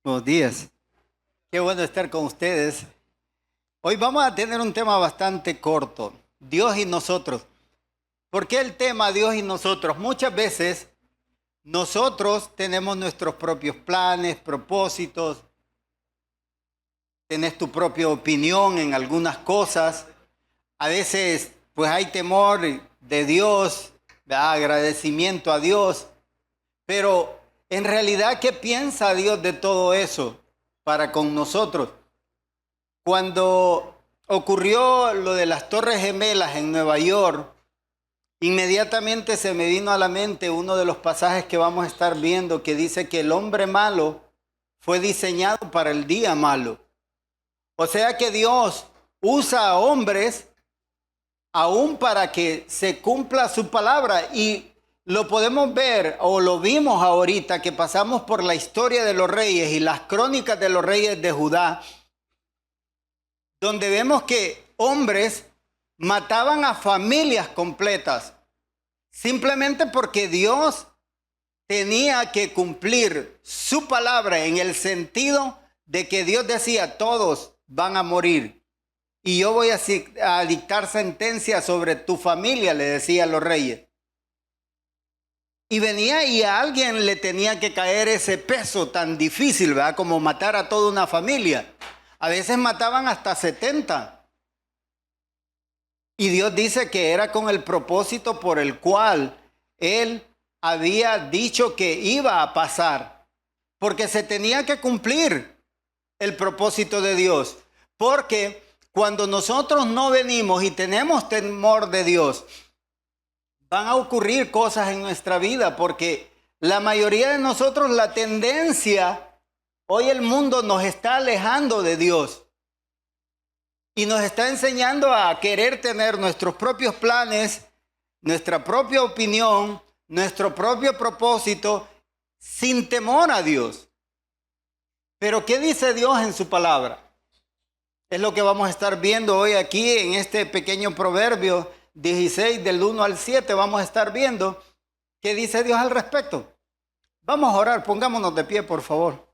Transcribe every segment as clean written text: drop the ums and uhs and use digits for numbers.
Buenos días. Qué bueno estar con ustedes. Hoy vamos a tener un tema bastante corto, Dios y nosotros. ¿Por qué el tema Dios y nosotros? Muchas veces nosotros tenemos nuestros propios planes, propósitos, tenés tu propia opinión en algunas cosas. A veces pues hay temor de Dios, ¿verdad? Agradecimiento a Dios, pero en realidad, ¿qué piensa Dios de todo eso para con nosotros? Cuando ocurrió lo de las Torres Gemelas en Nueva York, inmediatamente se me vino a la mente uno de los pasajes que vamos a estar viendo que dice que el hombre malo fue diseñado para el día malo. O sea que Dios usa a hombres aún para que se cumpla su palabra, y lo podemos ver o lo vimos ahorita que pasamos por la historia de los reyes y las crónicas de los reyes de Judá, donde vemos que hombres mataban a familias completas simplemente porque Dios tenía que cumplir su palabra, en el sentido de que Dios decía: todos van a morir y yo voy a dictar sentencia sobre tu familia, le decía a los reyes. Y venía y a alguien le tenía que caer ese peso tan difícil, ¿verdad? Como matar a toda una familia. A veces mataban hasta 70. Y Dios dice que era con el propósito por el cual Él había dicho que iba a pasar. Porque se tenía que cumplir el propósito de Dios. Porque cuando nosotros no venimos y tenemos temor de Dios, van a ocurrir cosas en nuestra vida. Porque la mayoría de nosotros, la tendencia, hoy el mundo nos está alejando de Dios. Y nos está enseñando a querer tener nuestros propios planes, nuestra propia opinión, nuestro propio propósito, sin temor a Dios. Pero ¿qué dice Dios en su palabra? Es lo que vamos a estar viendo hoy aquí en este pequeño proverbio 16 del 1 al 7. Vamos a estar viendo qué dice Dios al respecto. Vamos a orar, pongámonos de pie, por favor.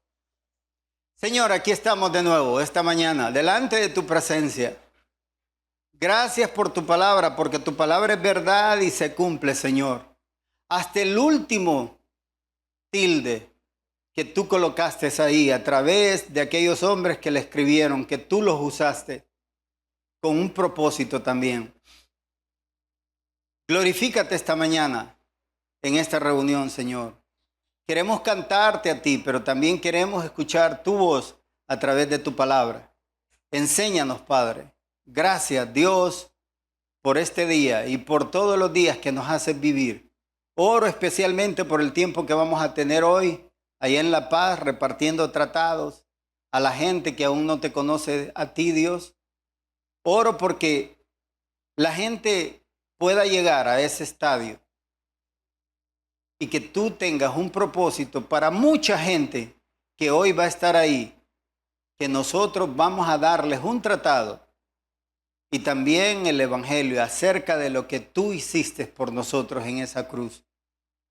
Señor, aquí estamos de nuevo esta mañana, delante de tu presencia. Gracias por tu palabra, porque tu palabra es verdad y se cumple, Señor. Hasta el último tilde que tú colocaste ahí, a través de aquellos hombres que le escribieron, que tú los usaste con un propósito también. Glorifícate esta mañana en esta reunión, Señor. Queremos cantarte a ti, pero también queremos escuchar tu voz a través de tu palabra. Enséñanos, Padre. Gracias, Dios, por este día y por todos los días que nos haces vivir. Oro especialmente por el tiempo que vamos a tener hoy, allá en La Paz, repartiendo tratados a la gente que aún no te conoce a ti, Dios. Oro porque la gente pueda llegar a ese estadio y que tú tengas un propósito para mucha gente que hoy va a estar ahí, que nosotros vamos a darles un tratado y también el evangelio acerca de lo que tú hiciste por nosotros en esa cruz.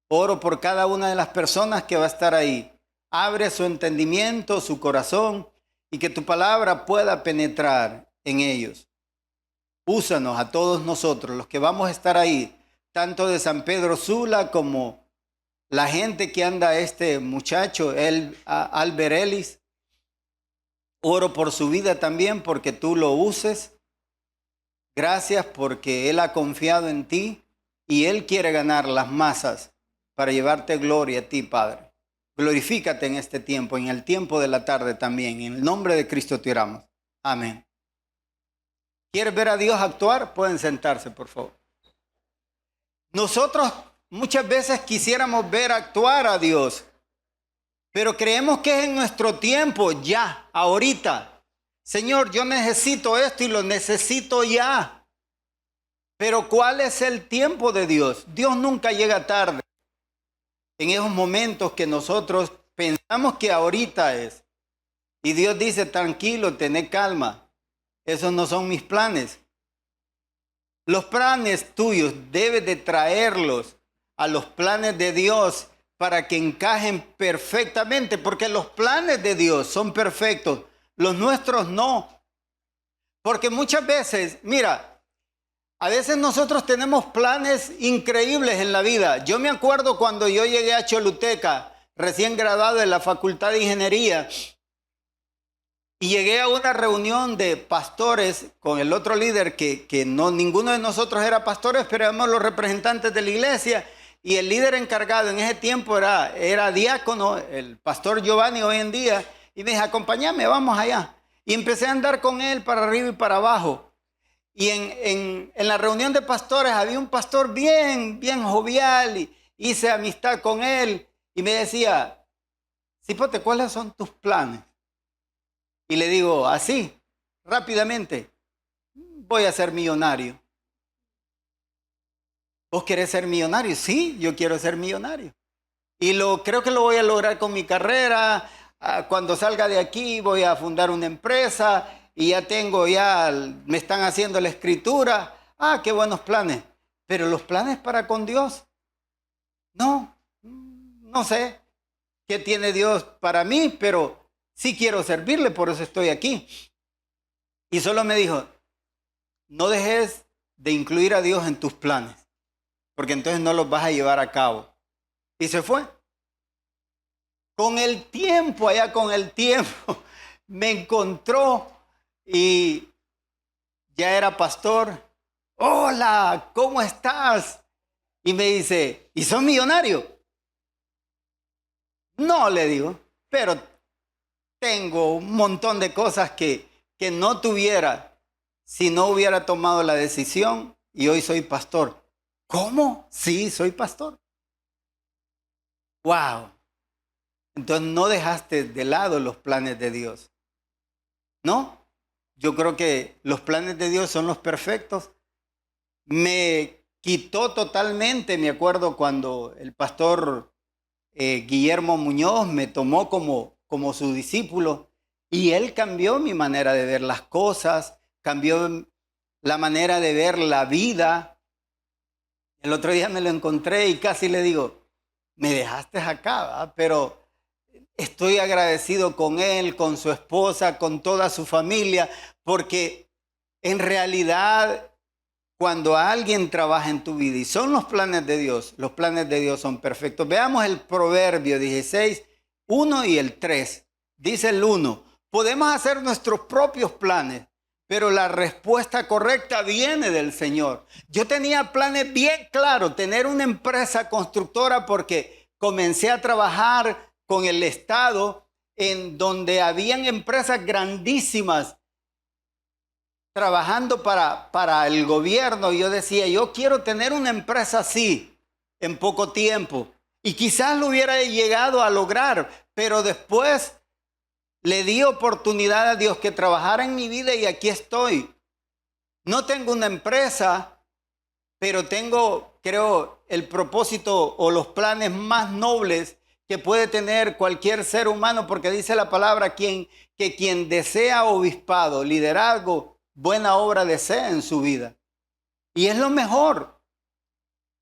Oro por cada una de las personas que va a estar ahí. Abre su entendimiento, su corazón, y que tu palabra pueda penetrar en ellos. Úsanos a todos nosotros, los que vamos a estar ahí, tanto de San Pedro Sula como la gente que anda, este muchacho, Albert Ellis. Oro por su vida también, porque tú lo uses. Gracias porque él ha confiado en ti y él quiere ganar las masas para llevarte gloria a ti, Padre. Glorifícate en este tiempo, en el tiempo de la tarde también. En el nombre de Cristo te oramos. Amén. ¿Quieres ver a Dios actuar? Pueden sentarse, por favor. Nosotros muchas veces quisiéramos ver actuar a Dios, pero creemos que es en nuestro tiempo, ya, ahorita. Señor, yo necesito esto y lo necesito ya. Pero ¿cuál es el tiempo de Dios? Dios nunca llega tarde. En esos momentos que nosotros pensamos que ahorita es. Y Dios dice: tranquilo, tened calma. Esos no son mis planes. Los planes tuyos debes de traerlos a los planes de Dios para que encajen perfectamente, porque los planes de Dios son perfectos, los nuestros no. Porque muchas veces, mira, a veces nosotros tenemos planes increíbles en la vida. Yo me acuerdo cuando yo llegué a Choluteca, recién graduado de la Facultad de Ingeniería, y llegué a una reunión de pastores con el otro líder que no, ninguno de nosotros era pastores, pero éramos los representantes de la iglesia. Y el líder encargado en ese tiempo era diácono, el pastor Giovanni hoy en día. Y me dijo, acompáñame, vamos allá. Y empecé a andar con él para arriba y para abajo. Y en la reunión de pastores había un pastor bien jovial. Y hice amistad con él. Y me decía, Cipote, ¿cuáles son tus planes? Y le digo, así, rápidamente, voy a ser millonario. ¿Vos querés ser millonario? Sí, yo quiero ser millonario. Y creo que lo voy a lograr con mi carrera. Cuando salga de aquí voy a fundar una empresa y me están haciendo la escritura. Qué buenos planes. Pero los planes para con Dios, no sé qué tiene Dios para mí, pero sí quiero servirle, por eso estoy aquí. Y solo me dijo, no dejes de incluir a Dios en tus planes, porque entonces no los vas a llevar a cabo. Y se fue. Con el tiempo, me encontró y ya era pastor. Hola, ¿cómo estás? Y me dice, ¿y sos millonario? No, le digo, pero tengo un montón de cosas que no tuviera si no hubiera tomado la decisión y hoy soy pastor. ¿Cómo? Sí, soy pastor. ¡Wow! Entonces no dejaste de lado los planes de Dios. ¿No? Yo creo que los planes de Dios son los perfectos. Me quitó totalmente, me acuerdo cuando el pastor Guillermo Muñoz me tomó como su discípulo y él cambió mi manera de ver las cosas, cambió la manera de ver la vida. El otro día me lo encontré y casi le digo, me dejaste acá, ¿verdad? Pero estoy agradecido con él, con su esposa, con toda su familia, porque en realidad cuando alguien trabaja en tu vida y son los planes de Dios son perfectos. Veamos el Proverbio 16, 1 y el 3. Dice el 1, podemos hacer nuestros propios planes, pero la respuesta correcta viene del Señor. Yo tenía planes bien claros, tener una empresa constructora porque comencé a trabajar con el Estado en donde habían empresas grandísimas trabajando para el gobierno. Y yo decía, yo quiero tener una empresa así en poco tiempo. Y quizás lo hubiera llegado a lograr, pero después le di oportunidad a Dios que trabajara en mi vida y aquí estoy. No tengo una empresa, pero tengo, creo, el propósito o los planes más nobles que puede tener cualquier ser humano, porque dice la palabra que quien desea obispado, liderazgo, buena obra desea en su vida. Y es lo mejor,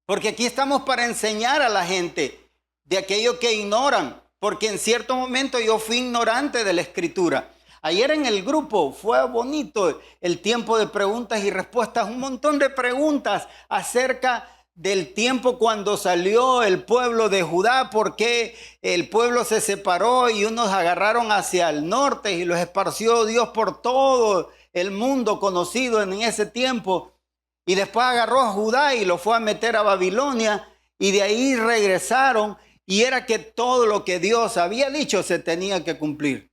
porque aquí estamos para enseñar a la gente de aquello que ignoran, porque en cierto momento yo fui ignorante de la escritura. Ayer en el grupo fue bonito el tiempo de preguntas y respuestas, un montón de preguntas acerca del tiempo cuando salió el pueblo de Judá, por qué el pueblo se separó y unos agarraron hacia el norte y los esparció Dios por todo el mundo conocido en ese tiempo. Y después agarró a Judá y lo fue a meter a Babilonia y de ahí regresaron y era que todo lo que Dios había dicho se tenía que cumplir.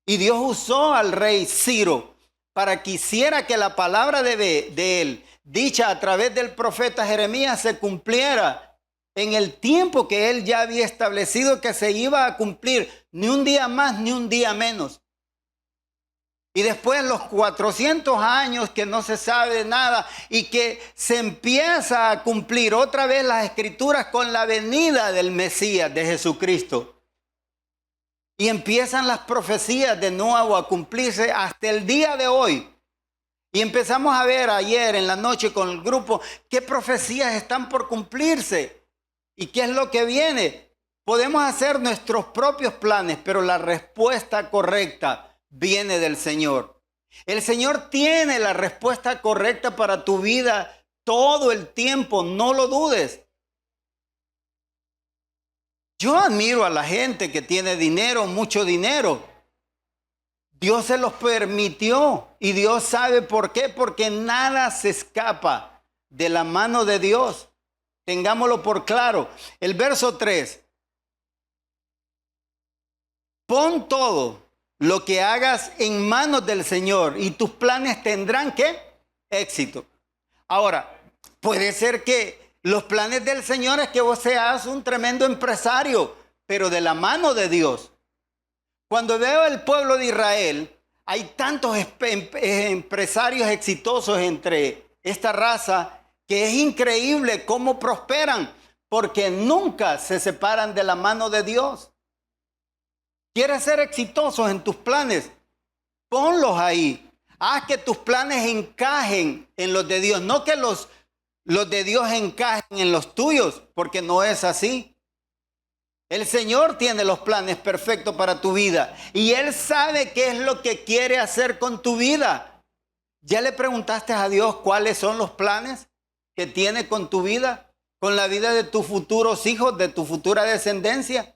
Y Dios usó al rey Ciro para que hiciera que la palabra de él, dicha a través del profeta Jeremías, se cumpliera en el tiempo que él ya había establecido que se iba a cumplir, ni un día más ni un día menos. Y después los 400 años que no se sabe nada y que se empieza a cumplir otra vez las escrituras con la venida del Mesías, de Jesucristo. Y empiezan las profecías de nuevo a cumplirse hasta el día de hoy. Y empezamos a ver ayer en la noche con el grupo qué profecías están por cumplirse y qué es lo que viene. Podemos hacer nuestros propios planes, pero la respuesta correcta viene del Señor. El Señor tiene la respuesta correcta para tu vida todo el tiempo, no lo dudes. Yo admiro a la gente que tiene dinero, mucho dinero. Dios se los permitió y Dios sabe por qué, porque nada se escapa de la mano de Dios. Tengámoslo por claro. El verso 3. Pon todo lo que hagas en manos del Señor y tus planes tendrán ¿qué? Éxito. Ahora, puede ser que los planes del Señor es que vos seas un tremendo empresario, pero de la mano de Dios. Cuando veo el pueblo de Israel, hay tantos empresarios exitosos entre esta raza que es increíble cómo prosperan, porque nunca se separan de la mano de Dios. ¿Quieres ser exitosos en tus planes? Ponlos ahí. Haz que tus planes encajen en los de Dios. No que los de Dios encajen en los tuyos, porque no es así. El Señor tiene los planes perfectos para tu vida. Y Él sabe qué es lo que quiere hacer con tu vida. ¿Ya le preguntaste a Dios cuáles son los planes que tiene con tu vida? Con la vida de tus futuros hijos, de tu futura descendencia.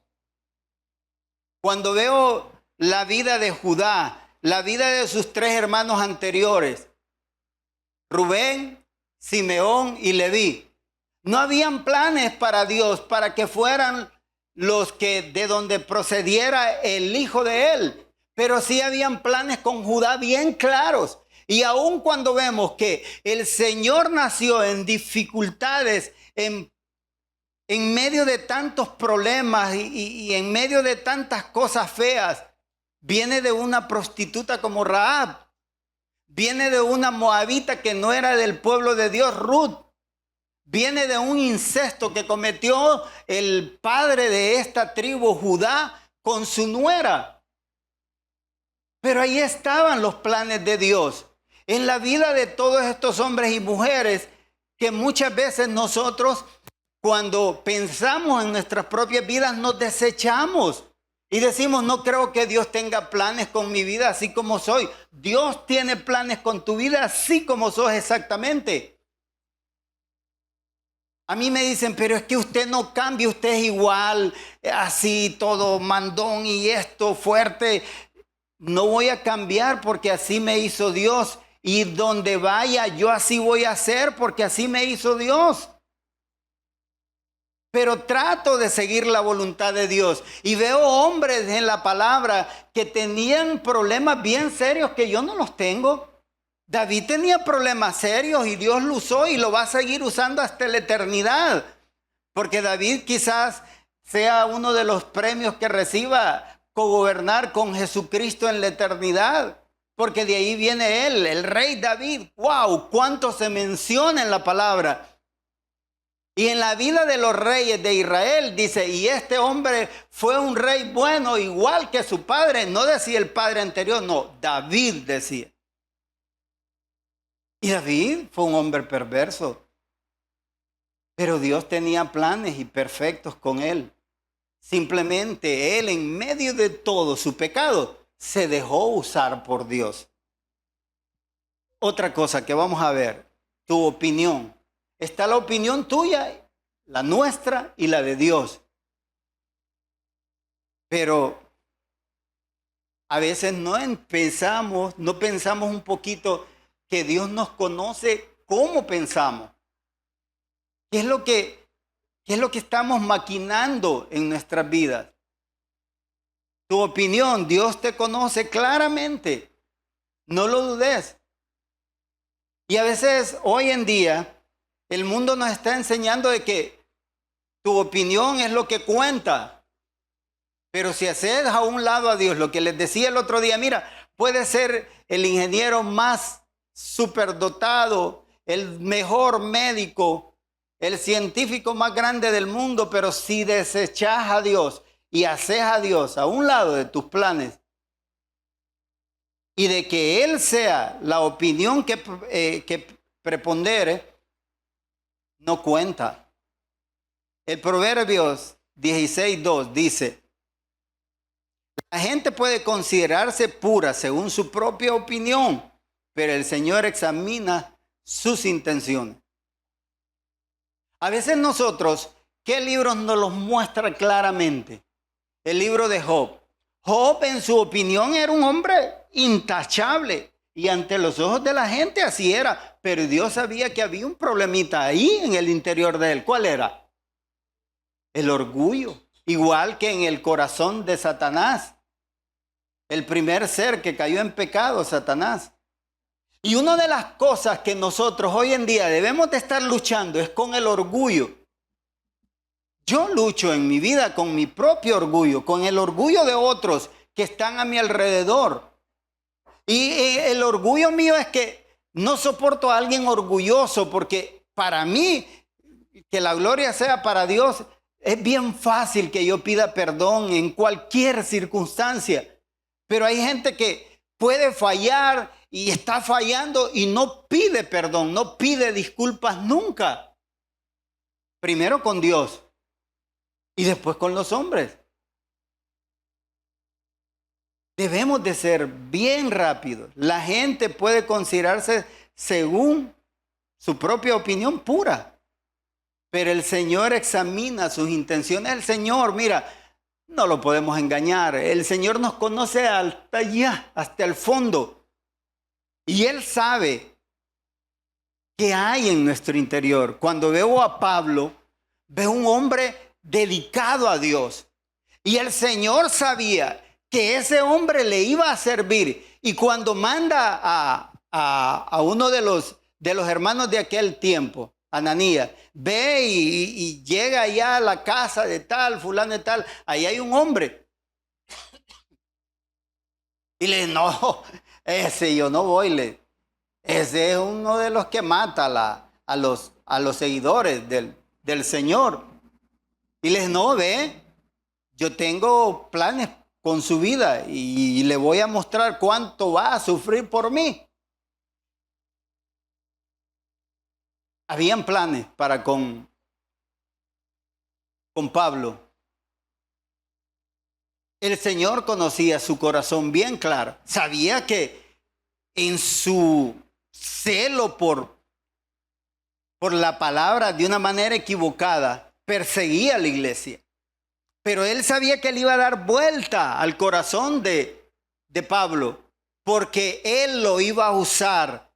Cuando veo la vida de Judá, la vida de sus 3 hermanos anteriores, Rubén, Simeón y Leví, no habían planes para Dios, para que fueran los que de donde procediera el hijo de él, pero sí habían planes con Judá bien claros. Y aun cuando vemos que el Señor nació en dificultades, en medio de tantos problemas y en medio de tantas cosas feas, viene de una prostituta como Rahab, viene de una moabita que no era del pueblo de Dios, Ruth, viene de un incesto que cometió el padre de esta tribu, Judá, con su nuera. Pero ahí estaban los planes de Dios en la vida de todos estos hombres y mujeres que muchas veces nosotros, cuando pensamos en nuestras propias vidas, nos desechamos y decimos, no creo que Dios tenga planes con mi vida así como soy. Dios tiene planes con tu vida así como sos exactamente. A mí me dicen, pero es que usted no cambia, usted es igual, así todo mandón y esto fuerte. No voy a cambiar porque así me hizo Dios. Y donde vaya, yo así voy a hacer porque así me hizo Dios. Pero trato de seguir la voluntad de Dios. Y veo hombres en la palabra que tenían problemas bien serios que yo no los tengo. David tenía problemas serios y Dios lo usó y lo va a seguir usando hasta la eternidad. Porque David quizás sea uno de los premios que reciba cogobernar con Jesucristo en la eternidad. Porque de ahí viene él, el rey David. ¡Wow! ¿Cuánto se menciona en la palabra? Y en la vida de los reyes de Israel dice, y este hombre fue un rey bueno igual que su padre. No decía el padre anterior, no, David decía. Y David fue un hombre perverso. Pero Dios tenía planes y perfectos con él. Simplemente él, en medio de todo su pecado, se dejó usar por Dios. Otra cosa que vamos a ver, tu opinión. Está la opinión tuya, la nuestra y la de Dios. Pero a veces no pensamos un poquito que Dios nos conoce cómo pensamos. ¿Qué es lo que estamos maquinando en nuestras vidas? Tu opinión, Dios te conoce claramente. No lo dudes. Y a veces, hoy en día, el mundo nos está enseñando de que tu opinión es lo que cuenta. Pero si haces a un lado a Dios, lo que les decía el otro día, mira, puede ser el ingeniero más superdotado, el mejor médico, el científico más grande del mundo, pero si desechas a Dios y haces a Dios a un lado de tus planes y de que Él sea la opinión que prepondere, no cuenta. El Proverbios 16:2 dice: la gente puede considerarse pura según su propia opinión, pero el Señor examina sus intenciones. A veces nosotros, ¿qué libros nos los muestra claramente? El libro de Job. Job, en su opinión, era un hombre intachable. Y ante los ojos de la gente así era. Pero Dios sabía que había un problemita ahí en el interior de él. ¿Cuál era? El orgullo. Igual que en el corazón de Satanás. El primer ser que cayó en pecado, Satanás. Y una de las cosas que nosotros hoy en día debemos de estar luchando es con el orgullo. Yo lucho en mi vida con mi propio orgullo, con el orgullo de otros que están a mi alrededor. Y el orgullo mío es que no soporto a alguien orgulloso, porque para mí, que la gloria sea para Dios, es bien fácil que yo pida perdón en cualquier circunstancia. Pero hay gente que puede fallar y está fallando y no pide perdón, no pide disculpas nunca. Primero con Dios y después con los hombres. Debemos de ser bien rápidos. La gente puede considerarse según su propia opinión pura, pero el Señor examina sus intenciones. El Señor, mira, no lo podemos engañar. El Señor nos conoce hasta allá, hasta el fondo. Y Él sabe qué hay en nuestro interior. Cuando veo a Pablo, veo un hombre dedicado a Dios. Y el Señor sabía que ese hombre le iba a servir. Y cuando manda a uno de los hermanos de aquel tiempo, Ananías, ve y llega allá a la casa de tal, fulano de tal, ahí hay un hombre. Y le dice, no, ese yo no voy, ese es uno de los que mata a los seguidores del Señor. Y les no, ve, yo tengo planes con su vida y le voy a mostrar cuánto va a sufrir por mí. Habían planes para con Pablo. El Señor conocía su corazón bien claro. Sabía que en su celo por la palabra de una manera equivocada, perseguía a la iglesia. Pero él sabía que él iba a dar vuelta al corazón de Pablo, porque él lo iba a usar,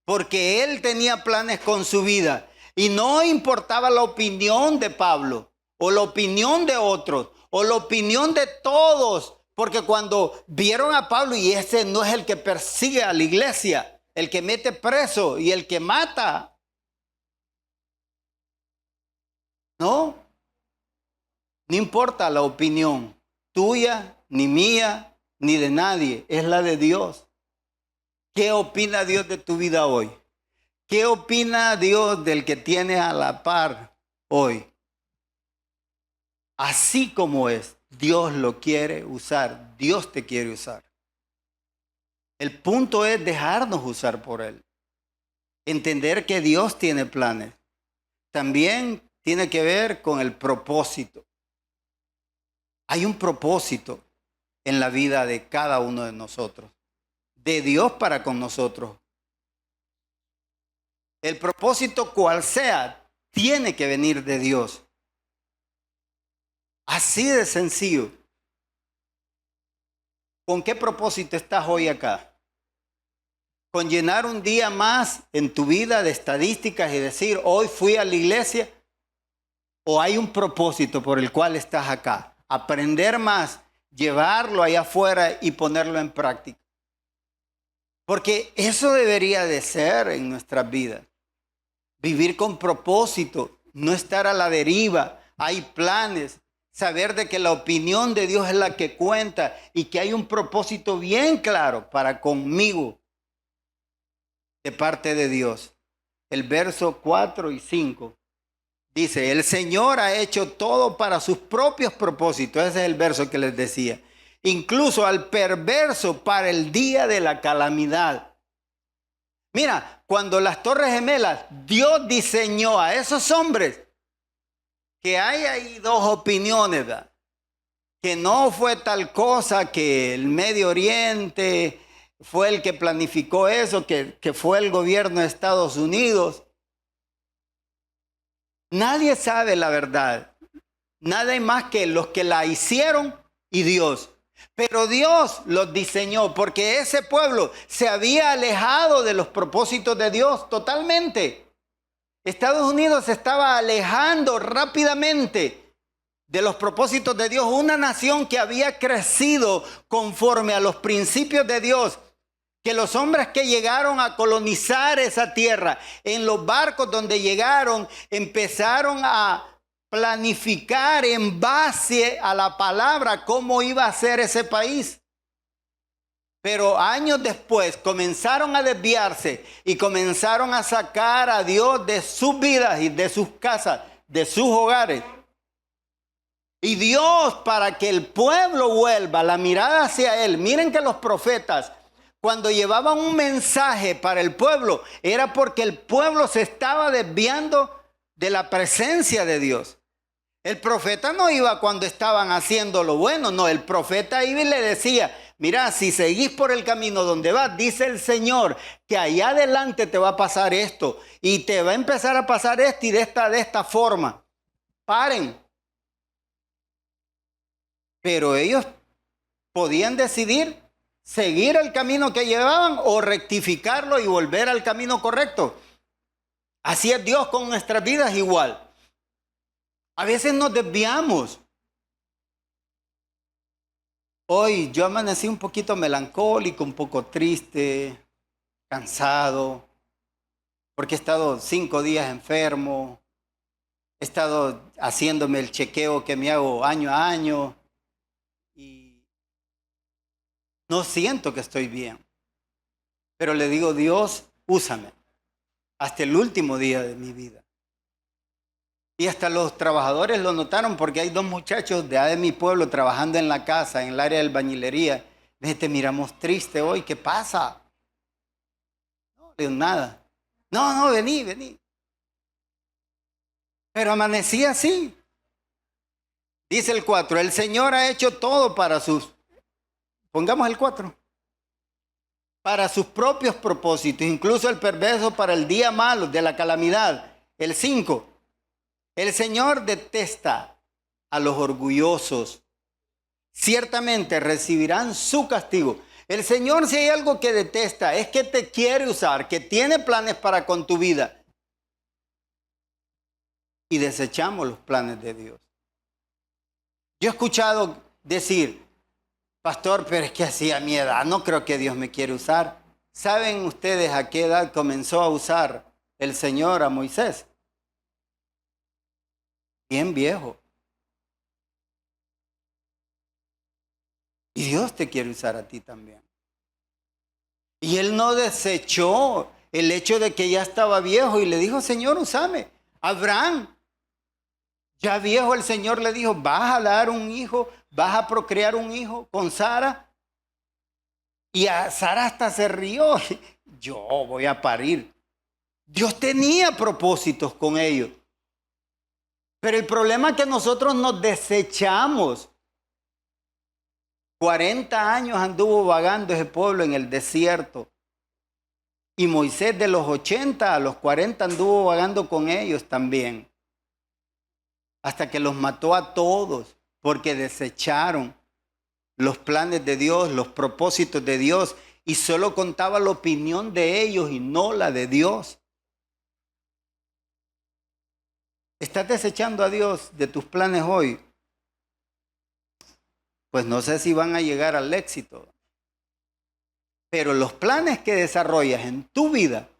porque él tenía planes con su vida. Y no importaba la opinión de Pablo, o la opinión de otros, o la opinión de todos, porque cuando vieron a Pablo, y ese no es el que persigue a la iglesia, el que mete preso y el que mata. No importa la opinión tuya, ni mía, ni de nadie, es la de Dios. ¿Qué opina Dios de tu vida hoy? ¿Qué opina Dios del que tienes a la par hoy? Así como es, Dios lo quiere usar, Dios te quiere usar. El punto es dejarnos usar por Él. Entender que Dios tiene planes. También tiene que ver con el propósito. Hay un propósito en la vida de cada uno de nosotros, de Dios para con nosotros. El propósito cual sea, tiene que venir de Dios. Así de sencillo. ¿Con qué propósito estás hoy acá? ¿Con llenar un día más en tu vida de estadísticas y decir, hoy fui a la iglesia? ¿O hay un propósito por el cual estás acá? Aprender más, llevarlo allá afuera y ponerlo en práctica. Porque eso debería de ser en nuestras vidas. Vivir con propósito, no estar a la deriva. Hay planes, saber de que la opinión de Dios es la que cuenta y que hay un propósito bien claro para conmigo de parte de Dios. El verso 4 y 5 dice, el Señor ha hecho todo para sus propios propósitos. Ese es el verso que les decía. Incluso al perverso para el día de la calamidad. Mira, cuando las Torres Gemelas, Dios diseñó a esos hombres que hay ahí dos opiniones, ¿verdad? Que no fue tal cosa, que el Medio Oriente fue el que planificó eso, que fue el gobierno de Estados Unidos. Nadie sabe la verdad. Nada más que los que la hicieron y Dios. Pero Dios los diseñó porque ese pueblo se había alejado de los propósitos de Dios totalmente. Estados Unidos se estaba alejando rápidamente de los propósitos de Dios. Una nación que había crecido conforme a los principios de Dios. Que los hombres que llegaron a colonizar esa tierra, en los barcos donde llegaron, empezaron a planificar en base a la palabra cómo iba a ser ese país. Pero años después comenzaron a desviarse y comenzaron a sacar a Dios de sus vidas y de sus casas, de sus hogares. Y Dios, para que el pueblo vuelva la mirada hacia Él, miren que los profetas, cuando llevaban un mensaje para el pueblo, era porque el pueblo se estaba desviando de la presencia de Dios. El profeta no iba cuando estaban haciendo lo bueno, no, el profeta iba y le decía, mira, si seguís por el camino donde vas, dice el Señor, que allá adelante te va a pasar esto, y te va a empezar a pasar esto y de esta forma. Paren. Pero ellos podían decidir seguir el camino que llevaban o rectificarlo y volver al camino correcto. Así es Dios con nuestras vidas igual. A veces nos desviamos. Hoy yo amanecí un poquito melancólico, un poco triste, cansado, porque he estado 5 días enfermo. He estado haciéndome el chequeo que me hago año a año y no siento que estoy bien. Pero le digo, Dios, úsame hasta el último día de mi vida. Y hasta los trabajadores lo notaron porque hay 2 muchachos de mi pueblo trabajando en la casa, en el área de albañilería. Te miramos triste hoy, ¿qué pasa? No, de nada. No, vení. Pero amanecí así. Dice el 4, el Señor ha hecho todo para pongamos el 4. Para sus propios propósitos, incluso el perverso para el día malo de la calamidad. El 5. El Señor detesta a los orgullosos. Ciertamente recibirán su castigo. El Señor, si hay algo que detesta, es que te quiere usar, que tiene planes para con tu vida. Y desechamos los planes de Dios. Yo he escuchado decir, pastor, pero es que así a mi edad no creo que Dios me quiere usar. ¿Saben ustedes a qué edad comenzó a usar el Señor a Moisés? Bien viejo. Y Dios te quiere usar a ti también. Y él no desechó el hecho de que ya estaba viejo y le dijo, Señor, úsame. Abraham, ya viejo, el Señor le dijo, vas a dar un hijo, vas a procrear un hijo con Sara. Y a Sara hasta se rió. Yo voy a parir. Dios tenía propósitos con ellos. Pero el problema es que nosotros nos desechamos. 40 años anduvo vagando ese pueblo en el desierto. Y Moisés de los 80 a los 40 anduvo vagando con ellos también. Hasta que los mató a todos porque desecharon los planes de Dios, los propósitos de Dios. Y solo contaba la opinión de ellos y no la de Dios. ¿Estás desechando a Dios de tus planes hoy? Pues no sé si van a llegar al éxito. Pero los planes que desarrollas en tu vida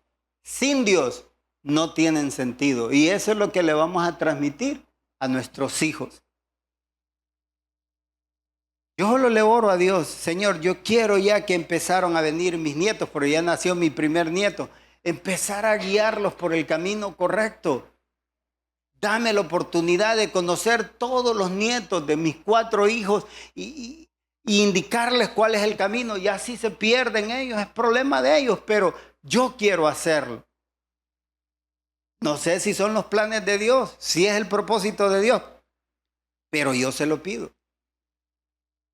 sin Dios no tienen sentido. Y eso es lo que le vamos a transmitir a nuestros hijos. Yo solo le oro a Dios, Señor, yo quiero ya que empezaron a venir mis nietos, porque ya nació mi primer nieto, empezar a guiarlos por el camino correcto. Dame la oportunidad de conocer todos los nietos de mis 4 hijos y indicarles cuál es el camino. Y así se pierden ellos, es problema de ellos, pero yo quiero hacerlo. No sé si son los planes de Dios, si es el propósito de Dios, pero yo se lo pido.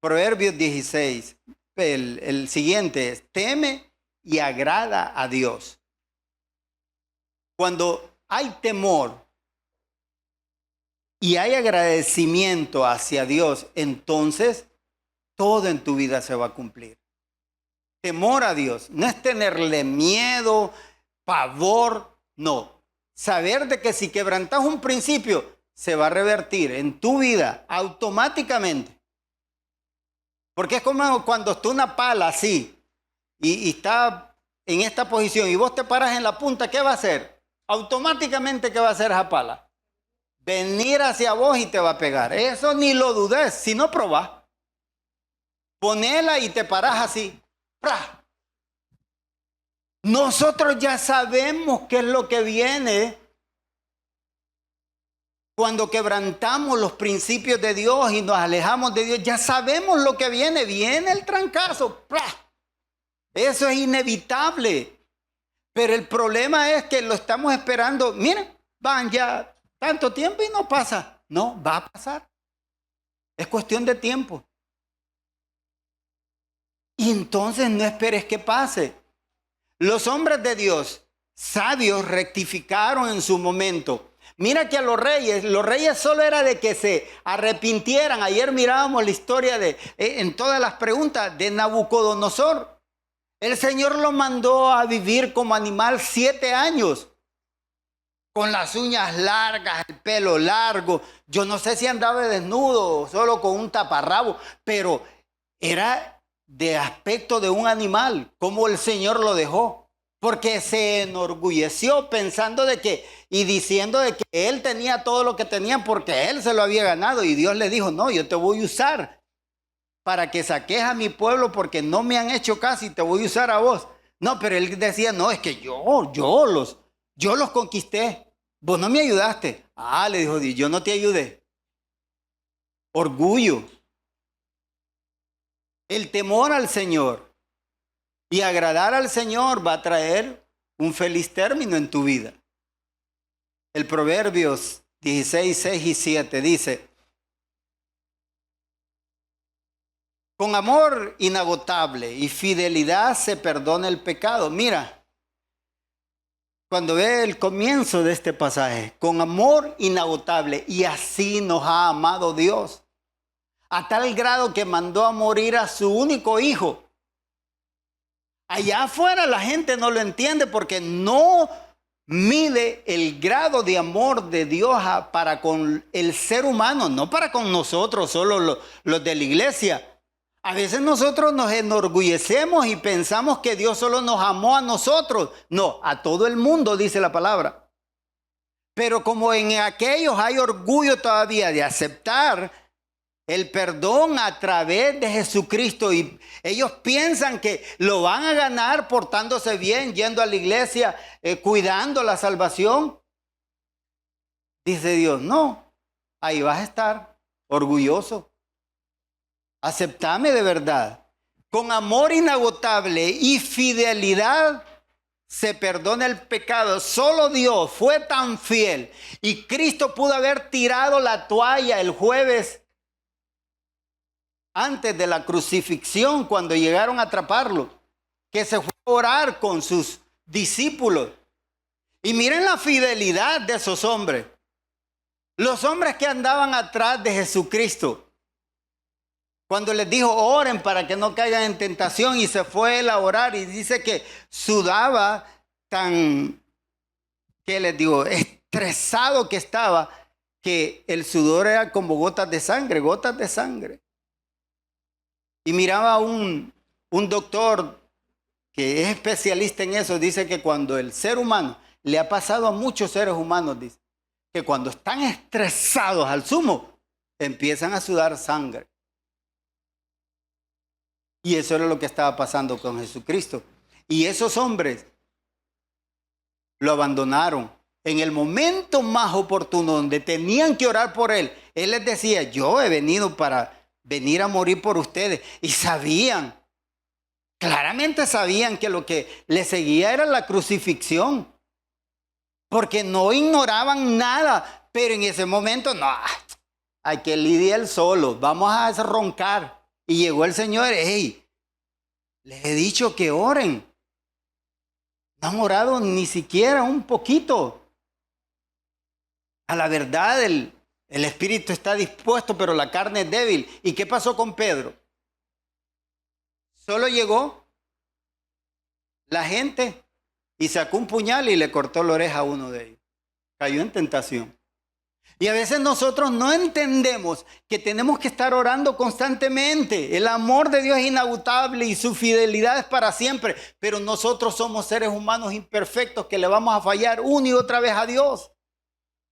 Proverbios 16, el siguiente es, teme y agrada a Dios. Cuando hay temor y hay agradecimiento hacia Dios, entonces todo en tu vida se va a cumplir. Temor a Dios no es tenerle miedo, pavor, no. Saber de que si quebrantas un principio, se va a revertir en tu vida automáticamente. Porque es como cuando está una pala así y está en esta posición y vos te paras en la punta, ¿qué va a hacer? Automáticamente, ¿qué va a hacer esa pala? Venir hacia vos y te va a pegar. Eso ni lo dudes, si no probás. Ponela y te parás así. ¡Pra! Nosotros ya sabemos qué es lo que viene cuando quebrantamos los principios de Dios y nos alejamos de Dios. Ya sabemos lo que viene. Viene el trancazo. ¡Pra! Eso es inevitable. Pero el problema es que lo estamos esperando. Miren, van ya tanto tiempo y no pasa. No, va a pasar. Es cuestión de tiempo. Y entonces no esperes que pase. Los hombres de Dios, sabios, rectificaron en su momento. Mira que a los reyes solo era de que se arrepintieran. Ayer mirábamos la historia en todas las preguntas de Nabucodonosor. El Señor lo mandó a vivir como animal 7 años. Con las uñas largas, el pelo largo. Yo no sé si andaba desnudo o solo con un taparrabo, pero era de aspecto de un animal, como el Señor lo dejó, porque se enorgulleció pensando de que y diciendo de que él tenía todo lo que tenía porque él se lo había ganado, y Dios le dijo, no, yo te voy a usar para que saques a mi pueblo porque no me han hecho caso y te voy a usar a vos. No, pero él decía, no, es que yo los conquisté, vos no me ayudaste. Ah, le dijo Dios, yo no te ayudé. Orgullo. El temor al Señor y agradar al Señor va a traer un feliz término en tu vida. El Proverbios 16, 6 y 7 dice, con amor inagotable y fidelidad se perdona el pecado. Mira, cuando ve el comienzo de este pasaje, con amor inagotable, y así nos ha amado Dios. A tal grado que mandó a morir a su único hijo. Allá afuera la gente no lo entiende porque no mide el grado de amor de Dios para con el ser humano, no para con nosotros, solo los de la iglesia. A veces nosotros nos enorgullecemos y pensamos que Dios solo nos amó a nosotros. No, a todo el mundo, dice la palabra. Pero como en aquellos hay orgullo todavía de aceptar el perdón a través de Jesucristo, y ellos piensan que lo van a ganar portándose bien, yendo a la iglesia, cuidando la salvación. Dice Dios, no, ahí vas a estar orgulloso. Aceptame de verdad. Con amor inagotable y fidelidad se perdona el pecado. Solo Dios fue tan fiel y Cristo pudo haber tirado la toalla el jueves antes de la crucifixión, cuando llegaron a atraparlo, que se fue a orar con sus discípulos. Y miren la fidelidad de esos hombres. Los hombres que andaban atrás de Jesucristo. Cuando les dijo, oren para que no caigan en tentación, y se fue él a orar, y dice que sudaba tan, ¿qué les digo?, estresado que estaba, que el sudor era como gotas de sangre, gotas de sangre. Y miraba a un doctor que es especialista en eso, dice que cuando el ser humano, le ha pasado a muchos seres humanos, dice, que cuando están estresados al sumo, empiezan a sudar sangre. Y eso era lo que estaba pasando con Jesucristo. Y esos hombres lo abandonaron. En el momento más oportuno, donde tenían que orar por él, él les decía, yo he venido para venir a morir por ustedes. Y sabían, claramente sabían que lo que les seguía era la crucifixión. porque no ignoraban nada, pero en ese momento no, hay que lidiar solo, vamos a roncar. Y llegó el Señor, hey, les he dicho que oren. No han orado ni siquiera un poquito. A la verdad, el espíritu está dispuesto, pero la carne es débil. ¿Y qué pasó con Pedro? Solo llegó la gente y sacó un puñal y le cortó la oreja a uno de ellos. Cayó en tentación. Y a veces nosotros no entendemos que tenemos que estar orando constantemente. El amor de Dios es inagotable y su fidelidad es para siempre. Pero nosotros somos seres humanos imperfectos que le vamos a fallar una y otra vez a Dios.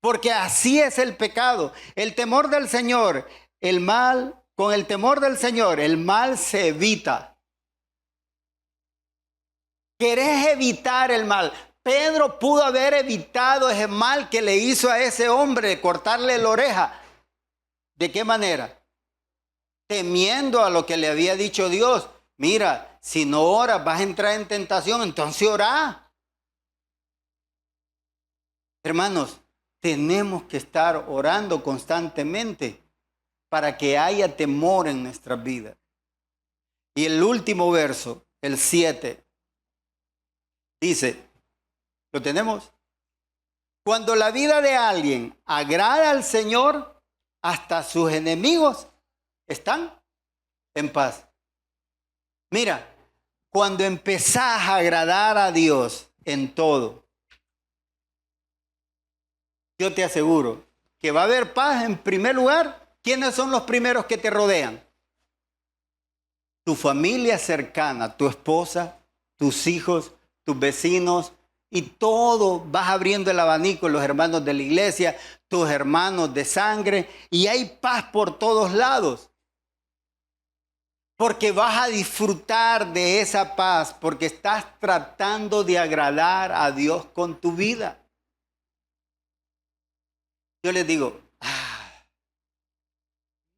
Porque así es el pecado. El temor del Señor, el mal, con el temor del Señor, el mal se evita. ¿Querés evitar el mal? Pedro pudo haber evitado ese mal que le hizo a ese hombre, cortarle la oreja. ¿De qué manera? Temiendo a lo que le había dicho Dios. Mira, si no oras vas a entrar en tentación, entonces orá. Hermanos, tenemos que estar orando constantemente para que haya temor en nuestras vidas. Y el último verso, el 7, dice, ¿lo tenemos? Cuando la vida de alguien agrada al Señor, hasta sus enemigos están en paz. Mira, cuando empezás a agradar a Dios en todo, yo te aseguro que va a haber paz en primer lugar. ¿Quiénes son los primeros que te rodean? Tu familia cercana, tu esposa, tus hijos, tus vecinos, y todo vas abriendo el abanico, los hermanos de la iglesia, tus hermanos de sangre, y hay paz por todos lados. Porque vas a disfrutar de esa paz, porque estás tratando de agradar a Dios con tu vida. Yo les digo,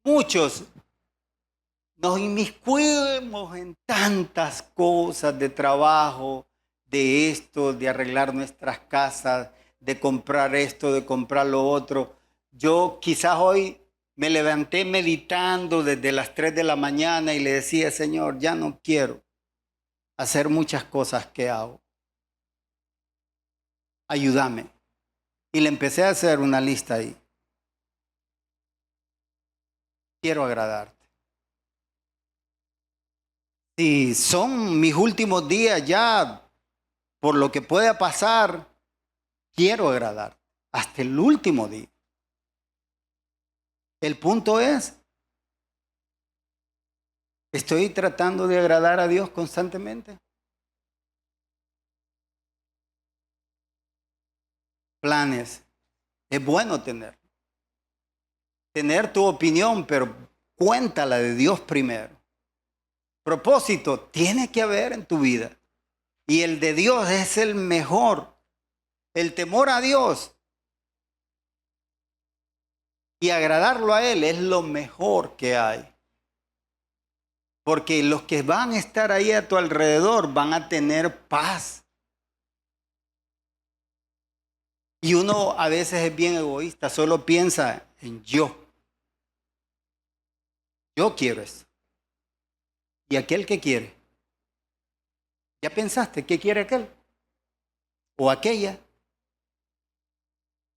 muchos nos inmiscuimos en tantas cosas de trabajo, de esto, de arreglar nuestras casas, de comprar esto, de comprar lo otro. Yo quizás hoy me levanté meditando desde las 3 de la mañana y le decía, Señor, ya no quiero hacer muchas cosas que hago. Ayúdame. Y le empecé a hacer una lista ahí. Quiero agradarte. Si son mis últimos días ya, por lo que pueda pasar, quiero agradarte. Hasta el último día. El punto es, ¿estoy tratando de agradar a Dios constantemente? Planes. Es bueno tener. Tener tu opinión, pero cuéntala de Dios primero. Propósito tiene que haber en tu vida. Y el de Dios es el mejor. El temor a Dios y agradarlo a Él es lo mejor que hay. Porque los que van a estar ahí a tu alrededor van a tener paz. Y uno a veces es bien egoísta, solo piensa en yo. Yo quiero esto. ¿Y aquel qué quiere? ¿Ya pensaste qué quiere aquel? ¿O aquella?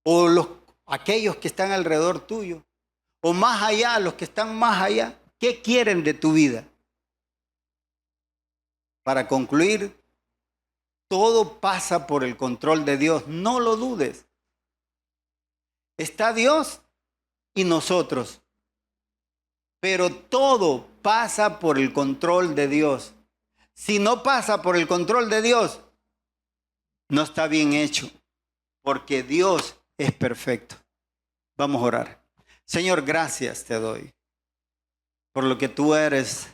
¿O aquellos que están alrededor tuyo? ¿O más allá, los que están más allá? ¿Qué quieren de tu vida? Para concluir, todo pasa por el control de Dios. No lo dudes. Está Dios y nosotros. Pero todo pasa por el control de Dios. Si no pasa por el control de Dios, no está bien hecho. Porque Dios es perfecto. Vamos a orar. Señor, gracias te doy por lo que tú eres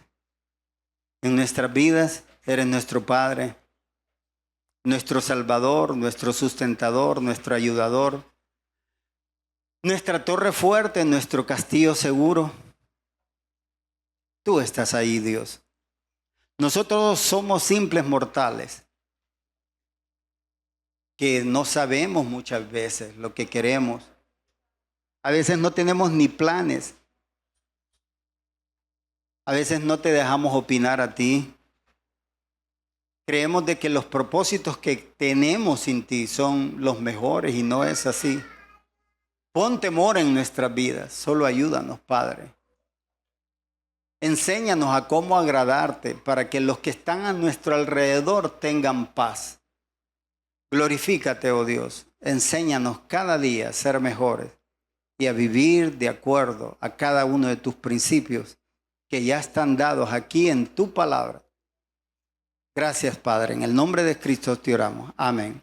en nuestras vidas. Eres nuestro Padre, nuestro Salvador, nuestro sustentador, nuestro ayudador, nuestra torre fuerte, nuestro castillo seguro. Tú estás ahí, Dios. Nosotros somos simples mortales que no sabemos muchas veces lo que queremos. A veces no tenemos ni planes. A veces no te dejamos opinar a ti. Creemos de que los propósitos que tenemos sin ti son los mejores y no es así. Pon temor en nuestras vidas. Solo ayúdanos, Padre. Enséñanos a cómo agradarte para que los que están a nuestro alrededor tengan paz. Glorifícate, oh Dios. Enséñanos cada día a ser mejores y a vivir de acuerdo a cada uno de tus principios que ya están dados aquí en tu palabra. Gracias, Padre. En el nombre de Cristo te oramos. Amén.